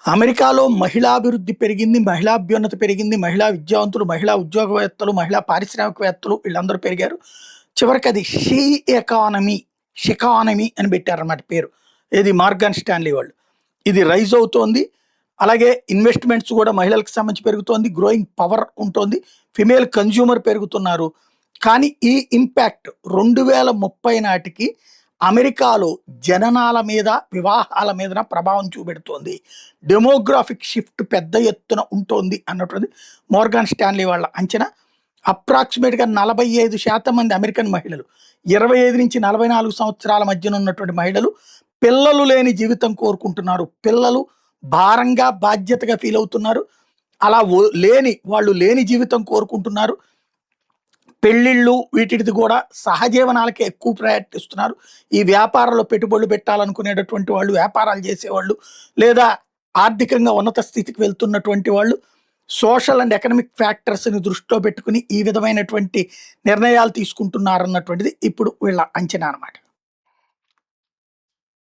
అమెరికాలో మహిళాభివృద్ధి పెరిగింది, మహిళాభ్యున్నతి పెరిగింది, మహిళా విద్యావంతులు, మహిళా ఉద్యోగవేత్తలు, మహిళా పారిశ్రామికవేత్తలు వీళ్ళందరూ పెరిగారు. చివరికి అది షికానమీ అని పెట్టారన్నమాట పేరు. ఏది మార్గాన్ స్టాన్లీ వాళ్ళు. ఇది రైజ్ అవుతోంది. అలాగే ఇన్వెస్ట్మెంట్స్ కూడా మహిళలకు సంబంధించి పెరుగుతోంది. గ్రోయింగ్ పవర్ ఉంటుంది. ఫిమేల్ కన్జ్యూమర్ పెరుగుతున్నారు. కానీ ఈ ఇంపాక్ట్ 2030 నాటికి అమెరికాలో జననాల మీద, వివాహాల మీద ప్రభావం చూపెడుతోంది. డెమోగ్రాఫిక్ షిఫ్ట్ పెద్ద ఎత్తున ఉంటుంది అన్నటువంటిది మోర్గాన్ స్టాన్లీ వాళ్ళ అంచనా. అప్రాక్సిమేట్గా 45% మంది అమెరికన్ మహిళలు 25 నుంచి 44 సంవత్సరాల మధ్యన ఉన్నటువంటి మహిళలు పిల్లలు లేని జీవితం కోరుకుంటున్నారు. పిల్లలు భారంగా, బాధ్యతగా ఫీల్ అవుతున్నారు. అలా వాళ్ళు లేని జీవితం కోరుకుంటున్నారు. పెళ్ళిళ్ళు వీటిది కూడా సహజీవనాలకే ఎక్కువ ప్రయారిటీ ఇస్తున్నారు. ఈ వ్యాపారంలో పెట్టుబడులు పెట్టాలనుకునేటటువంటి వాళ్ళు, వ్యాపారాలు చేసేవాళ్ళు, లేదా ఆర్థికంగా ఉన్నత స్థితికి వెళ్తున్నటువంటి వాళ్ళు సోషల్ అండ్ ఎకనామిక్ ఫ్యాక్టర్స్ని దృష్టిలో పెట్టుకుని ఈ విధమైనటువంటి నిర్ణయాలు తీసుకుంటున్నారన్నటువంటిది ఇప్పుడు వీళ్ళ అంచనా అనమాట.